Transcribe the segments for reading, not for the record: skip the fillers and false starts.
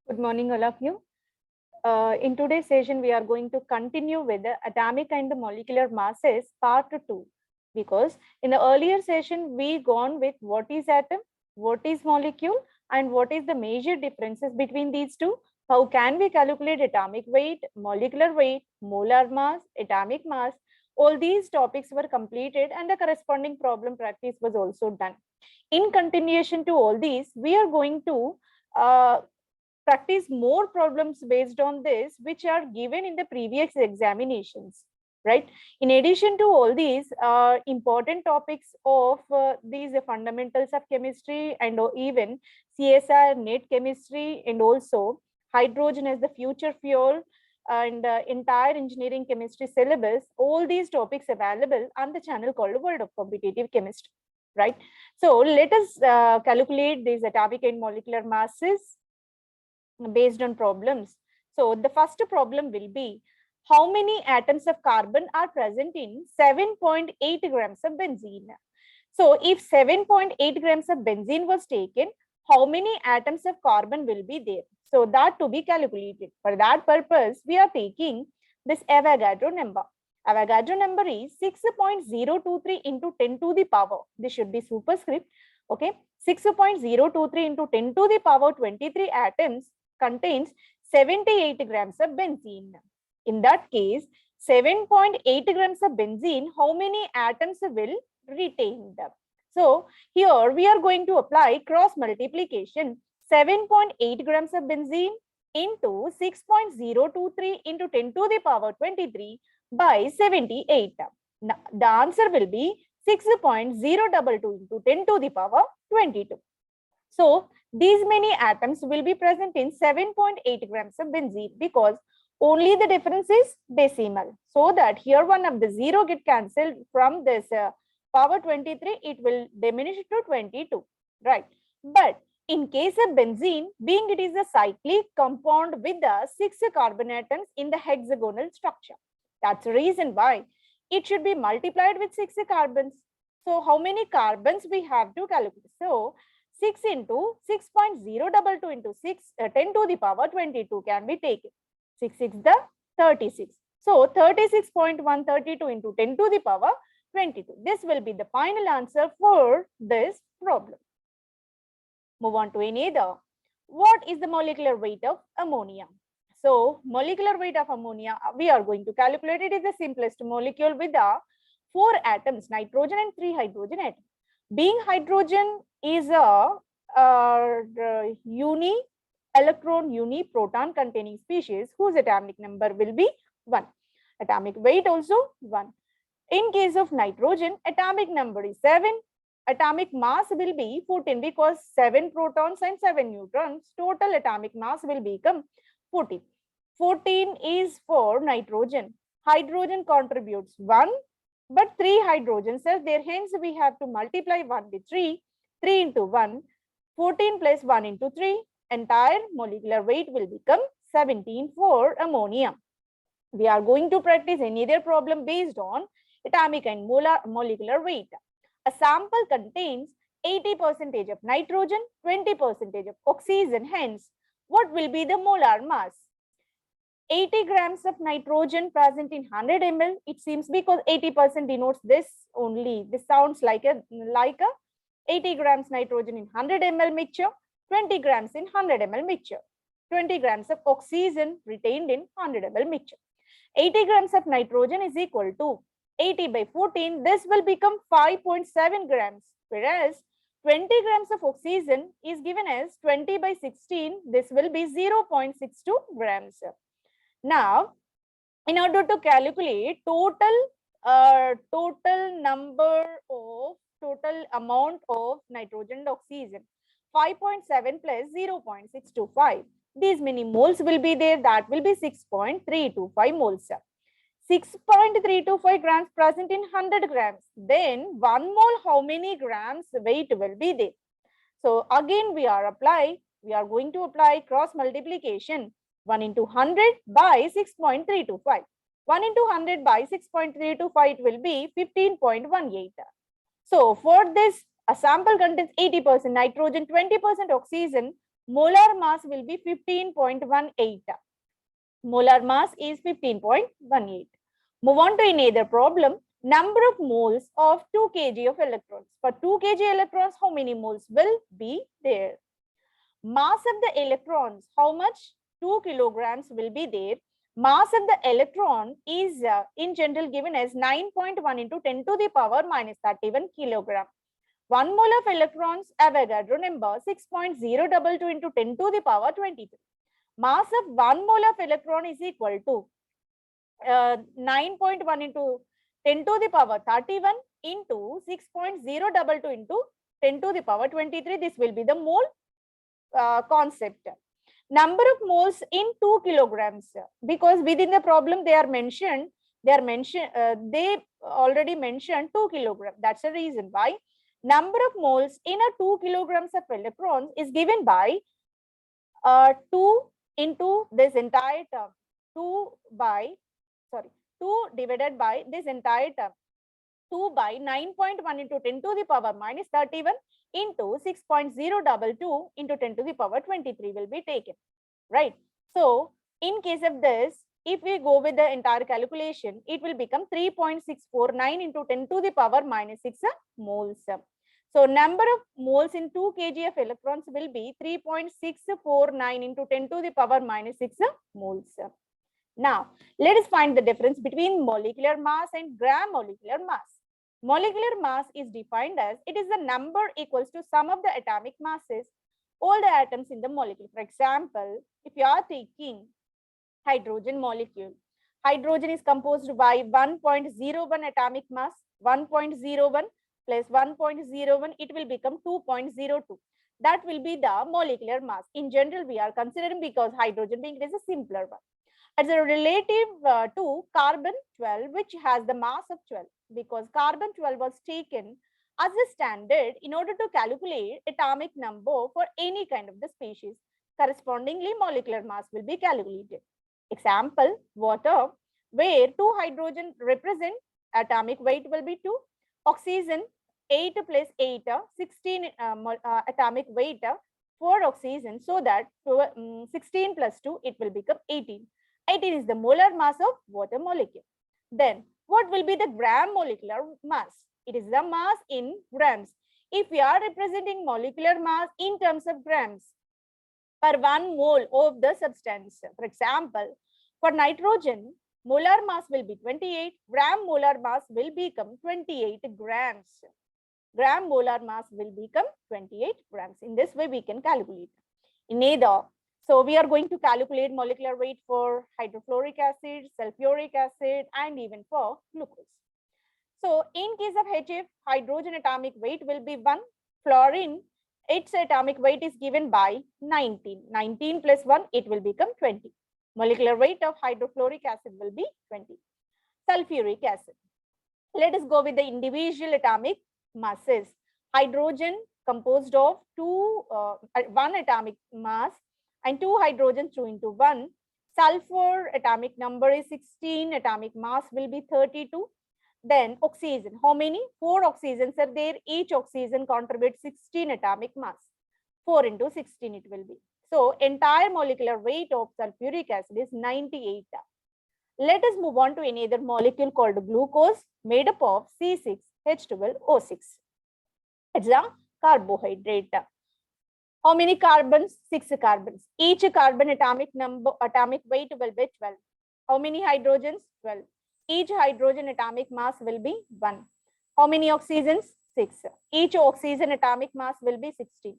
Good morning, all of you. In today's session, we are going to continue with the atomic and the molecular masses part 2. Because in the earlier session, we gone with what is atom, what is molecule, and what is the major differences between these two. How can we calculate atomic weight, molecular weight, molar mass, atomic mass? All these topics were completed and the corresponding problem practice was also done. In continuation to all these, we are going to practice more problems based on this, which are given in the previous examinations, right? In addition to all these important topics of these fundamentals of chemistry and even CSR, net chemistry, and also hydrogen as the future fuel and entire engineering chemistry syllabus, all these topics available on the channel called World of Competitive Chemistry, right? So let us calculate these atomic and molecular masses based on problems. So the first problem will be, how many atoms of carbon are present in 7.8 grams of benzene? So if 7.8 grams of benzene was taken, how many atoms of carbon will be there? So that to be calculated. For that purpose, we are taking this Avogadro number. Avogadro number is 6.023 into 10 to the power. This should be superscript. Okay, 6.023 into 10 to the power 23 atoms contains 78 grams of benzene. In that case, 7.8 grams of benzene, how many atoms will retain? So here we are going to apply cross multiplication. 7.8 grams of benzene into 6.023 into 10 to the power 23 by 78. Now, the answer will be 6.022 into 10 to the power 22. So these many atoms will be present in 7.8 grams of benzene because only the difference is decimal. So that here one of the 0 get cancelled from this power 23, it will diminish to 22, right? But in case of benzene, being it is a cyclic compound with the 6 carbon atoms in the hexagonal structure. That's the reason why it should be multiplied with 6 carbons. So how many carbons we have to calculate? So 6 into 6.022 into 10 to the power 22 can be taken. 6 6 the 36. So 36.132 into 10 to the power 22. This will be the final answer for this problem. Move on to another. What is the molecular weight of ammonia? So molecular weight of ammonia, we are going to calculate. It is the simplest molecule with the 4 atoms, nitrogen and 3 hydrogen atoms. Being hydrogen is a uni-electron, uni-proton containing species whose atomic number will be 1. Atomic weight also 1. In case of nitrogen, atomic number is 7. Atomic mass will be 14 because 7 protons and 7 neutrons. Total atomic mass will become 14. 14 is for nitrogen. Hydrogen contributes 1. But 3 hydrogens are there, hence we have to multiply 1 with 3, 3 into 1, 14 plus 1 into 3, entire molecular weight will become 17 for ammonia. We are going to practice another problem based on atomic and molecular weight. A sample contains 80% of nitrogen, 20% of oxygen, hence what will be the molar mass? 80 grams of nitrogen present in 100 ml. It seems because 80% denotes this only. This sounds like a 80 grams nitrogen in 100 ml mixture, 20 grams in 100 ml mixture, 20 grams of oxygen retained in 100 ml mixture. 80 grams of nitrogen is equal to 80 by 14. This will become 5.7 grams, whereas 20 grams of oxygen is given as 20 by 16. This will be 0.62 grams. Now, in order to calculate total amount of nitrogen and oxygen, 5.7 plus 0.625. These many moles will be there. That will be 6.325 moles. 6.325 grams present in 100 grams. Then 1 mole, how many grams weight will be there? So again, we are going to apply cross multiplication. 1 into 100 by 6.325. 1 into 100 by 6.325, it will be 15.18. So for this, a sample contains 80% nitrogen, 20% oxygen. Molar mass will be 15.18. Molar mass is 15.18. Move on to another problem. Number of moles of 2 kg of electrons. For 2 kg electrons, how many moles will be there? Mass of the electrons, how much? 2 kilograms will be there. Mass of the electron is in general given as 9.1 into 10 to the power minus 31 kilogram. 1 mole of electrons, Avogadro number 6.022 into 10 to the power 23. Mass of 1 mole of electron is equal to 9.1 into 10 to the power 31 into 6.022 into 10 to the power 23. This will be the mole concept. Number of moles in 2 kilograms, because within the problem they already mentioned 2 kilograms. That's the reason why number of moles in a 2 kilograms of electrons is given by 2 into this entire term, 2 divided by this entire term, 2 by 9.1 into 10 to the power minus 31 into 6.022 into 10 to the power 23 will be taken, right? So in case of this, if we go with the entire calculation, it will become 3.649 into 10 to the power minus 6 moles. So number of moles in 2 kg of electrons will be 3.649 into 10 to the power minus 6 moles. Now, let us find the difference between molecular mass and gram molecular mass. Molecular mass is defined as it is the number equals to sum of the atomic masses, all the atoms in the molecule. For example, if you are taking hydrogen molecule, hydrogen is composed by 1.01 atomic mass, 1.01 plus 1.01, it will become 2.02. That will be the molecular mass. In general, we are considering because hydrogen being it is a simpler one. As a relative to carbon 12, which has the mass of 12, because carbon 12 was taken as a standard in order to calculate atomic number for any kind of the species. Correspondingly, molecular mass will be calculated. Example, water, where 2 hydrogen represent atomic weight will be 2. Oxygen, 8 plus 8, 16 atomic weight for oxygen, so that 16 plus 2, it will become 18. 18 is the molar mass of water molecule. Then what will be the gram molecular mass? It is the mass in grams. If we are representing molecular mass in terms of grams per 1 mole of the substance, for example, for nitrogen, molar mass will be 28, gram molar mass will become 28 grams. Gram molar mass will become 28 grams. In this way, we can calculate. In either, so we are going to calculate molecular weight for hydrofluoric acid, sulfuric acid, and even for glucose. So in case of HF, hydrogen atomic weight will be 1. Fluorine, its atomic weight is given by 19. 19 plus 1, it will become 20. Molecular weight of hydrofluoric acid will be 20. Sulfuric acid. Let us go with the individual atomic masses. Hydrogen composed of 1 atomic mass and 2 hydrogen 2 into 1. Sulfur atomic number is 16, atomic mass will be 32. Then oxygen, how many? 4 oxygens are there. Each oxygen contributes 16 atomic mass. 4 into 16 it will be. So entire molecular weight of sulfuric acid is 98. Let us move on to another molecule called glucose, made up of C6H12O6. It's a carbohydrate. How many carbons? 6 carbons. Each carbon atomic weight will be 12. How many hydrogens? 12. Each hydrogen atomic mass will be 1. How many oxygens? 6. Each oxygen atomic mass will be 16.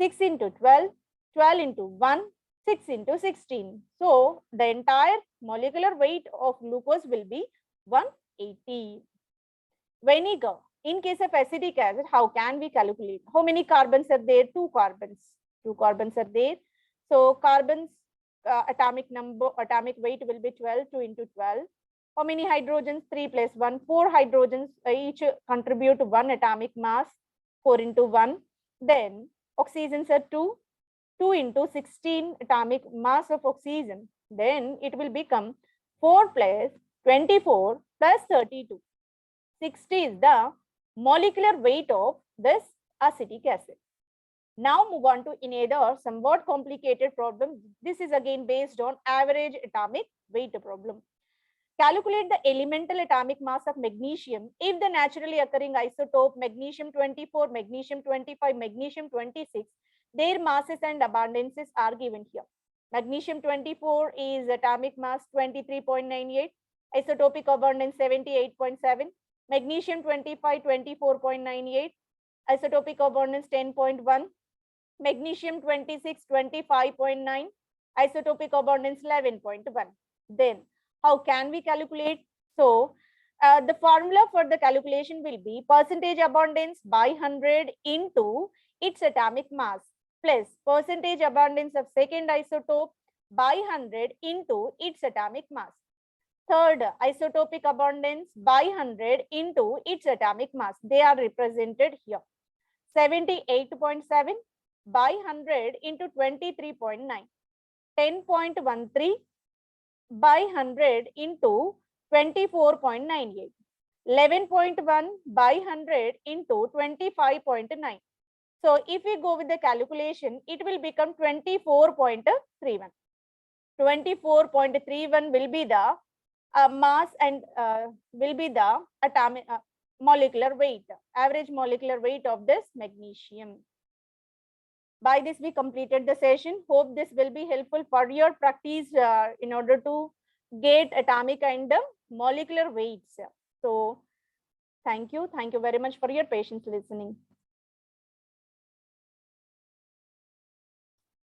6 into 12, 12 into 1, 6 into 16. So the entire molecular weight of glucose will be 180. Vinegar. In case of acetic acid, how can we calculate? How many carbons are there? 2 carbons. 2 carbons are there. So carbons atomic weight will be 12. 2 into 12. How many hydrogens? 3 plus 1. 4 hydrogens each contribute 1 atomic mass. 4 into 1. Then oxygens are 2. 2 into 16 atomic mass of oxygen. Then it will become 4 plus 24 plus 32. 60 is the molecular weight of this acetic acid. Now move on to another somewhat complicated problem. This is again based on average atomic weight problem. Calculate the elemental atomic mass of magnesium if the naturally occurring isotope magnesium 24, magnesium 25, magnesium 26, their masses and abundances are given here. Magnesium 24 is atomic mass 23.98, isotopic abundance 78.7, magnesium 25 24.98, isotopic abundance 10.1, magnesium 26 25.9, isotopic abundance 11.1. Then how can we calculate? So the formula for the calculation will be percentage abundance by 100 into its atomic mass plus percentage abundance of second isotope by 100 into its atomic mass. Third, isotopic abundance by 100 into its atomic mass. They are represented here. 78.7 by 100 into 23.9. 10.13 by 100 into 24.98. 11.1 by 100 into 25.9. So if we go with the calculation, it will become 24.31. 24.31 will be the mass and will be the atomic molecular weight, average molecular weight of this magnesium. By this, we completed the session. Hope this will be helpful for your practice in order to get atomic and molecular weights. So thank you. Thank you very much for your patience listening.